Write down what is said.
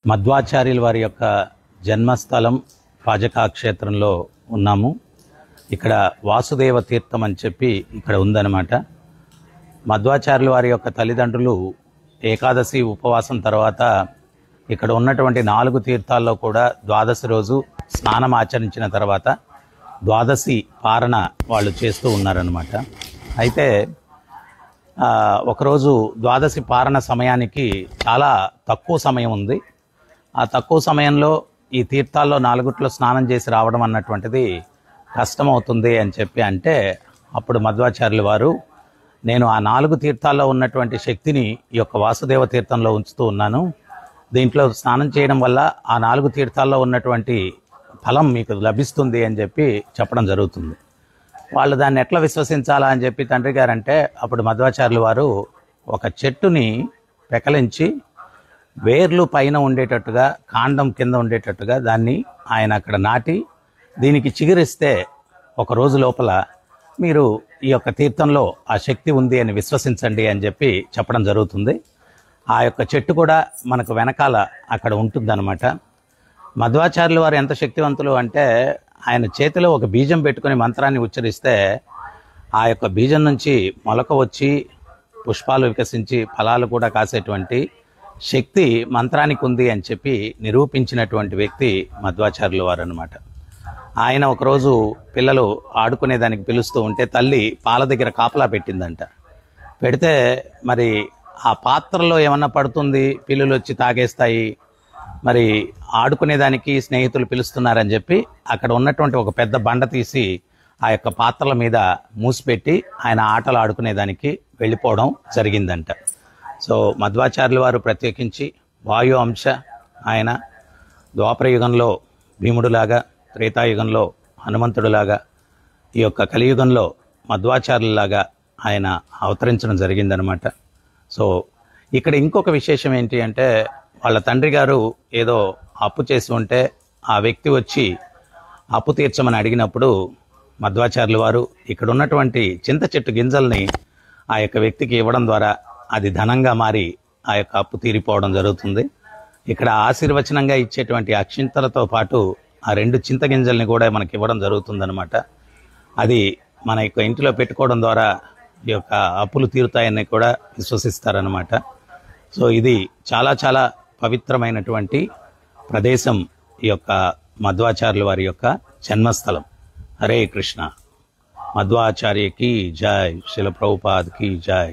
మధ్వాచార్యుల వారి యొక్క జన్మస్థలం పాజకా క్షేత్రంలో ఉన్నాము. ఇక్కడ వాసుదేవ తీర్థం అని చెప్పి ఇక్కడ ఉందన్నమాట. మధ్వాచార్యుల వారి యొక్క తల్లిదండ్రులు ఏకాదశి ఉపవాసం తర్వాత ఇక్కడ ఉన్నటువంటి 4 తీర్థాల్లో కూడా ద్వాదశి రోజు స్నానం ఆచరించిన తర్వాత ద్వాదశి పారణ వాళ్ళు చేస్తూ ఉన్నారన్నమాట. అయితే ఒకరోజు ద్వాదశి పారణ సమయానికి చాలా తక్కువ సమయం ఉంది. ఆ తక్కువ సమయంలో ఈ తీర్థాల్లో 4 స్నానం చేసి రావడం అన్నటువంటిది కష్టమవుతుంది అని చెప్పి అంటే అప్పుడు మధ్వాచార్యుల వారు నేను ఆ 4 తీర్థాల్లో ఉన్నటువంటి శక్తిని ఈ యొక్క వాసుదేవ తీర్థంలో ఉంచుతూ ఉన్నాను. దీంట్లో స్నానం చేయడం వల్ల ఆ 4 తీర్థాల్లో ఉన్నటువంటి ఫలం మీకు లభిస్తుంది అని చెప్పి చెప్పడం జరుగుతుంది. వాళ్ళు దాన్ని ఎట్లా విశ్వసించాలా అని చెప్పి తండ్రి గారంటే అప్పుడు మధ్వాచార్యుల వారు ఒక చెట్టుని పెకలించి వేర్లు పైన ఉండేటట్టుగా కాండం కింద ఉండేటట్టుగా దాన్ని ఆయన అక్కడ నాటి దీనికి చిగురిస్తే ఒక రోజు లోపల మీరు ఈ యొక్క తీర్థంలో ఆ శక్తి ఉంది అని విశ్వసించండి అని చెప్పి చెప్పడం జరుగుతుంది. ఆ యొక్క చెట్టు కూడా మనకు వెనకాల అక్కడ ఉంటుందన్నమాట. మధ్వాచార్యుల వారు ఎంత శక్తివంతులు అంటే ఆయన చేతిలో ఒక బీజం పెట్టుకుని మంత్రాన్ని ఉచ్చరిస్తే ఆ యొక్క బీజం నుంచి మొలక వచ్చి పుష్పాలు వికసించి ఫలాలు కూడా కాసేటువంటి శక్తి మంత్రానికి ఉంది అని చెప్పి నిరూపించినటువంటి వ్యక్తి మధ్వాచార్యుల వారు అన్నమాట. ఆయన ఒకరోజు పిల్లలు ఆడుకునేదానికి పిలుస్తూ ఉంటే తల్లి పాల దగ్గర కాపలా పెట్టిందంట. పెడితే మరి ఆ పాత్రలో ఏమన్నా పడుతుంది, పిల్లులు వచ్చి తాగేస్తాయి, మరి ఆడుకునేదానికి స్నేహితులు పిలుస్తున్నారని చెప్పి అక్కడ ఉన్నటువంటి ఒక పెద్ద బండ తీసి ఆ యొక్క పాత్రల మీద మూసిపెట్టి ఆయన ఆటలు ఆడుకునేదానికి వెళ్ళిపోవడం జరిగిందంట. సో మధ్వాచార్యుల వారు ప్రత్యేకించి వాయు అంశ ఆయన ద్వాపరయుగంలో భీముడులాగా, త్రేతాయుగంలో హనుమంతుడిలాగా, ఈ యొక్క కలియుగంలో మధ్వాచార్యులలాగా ఆయన అవతరించడం జరిగిందనమాట. సో ఇక్కడ ఇంకొక విశేషం ఏంటి అంటే వాళ్ళ తండ్రి గారు ఏదో అప్పు చేసి ఉంటే ఆ వ్యక్తి వచ్చి అప్పు తీర్చమని అడిగినప్పుడు మధ్వాచార్యుల వారు ఇక్కడ ఉన్నటువంటి చింత చెట్టు గింజల్ని ఆ యొక్క వ్యక్తికి ఇవ్వడం ద్వారా అది ధనంగా మారి ఆ యొక్క అప్పు తీరిపోవడం జరుగుతుంది. ఇక్కడ ఆశీర్వచనంగా ఇచ్చేటువంటి అక్షింతలతో పాటు ఆ 2 చింత గింజల్ని కూడా మనకి ఇవ్వడం జరుగుతుందన్నమాట. అది మన యొక్క ఇంటిలో పెట్టుకోవడం ద్వారా ఈ యొక్క అప్పులు తీరుతాయని కూడా విశ్వసిస్తారనమాట. సో ఇది చాలా చాలా పవిత్రమైనటువంటి ప్రదేశం ఈ యొక్క మధ్వాచార్యుల వారి యొక్క జన్మస్థలం. హరే కృష్ణ. మధ్వాచార్య కీ జై, శిల ప్రభుపాద్ కీ జై.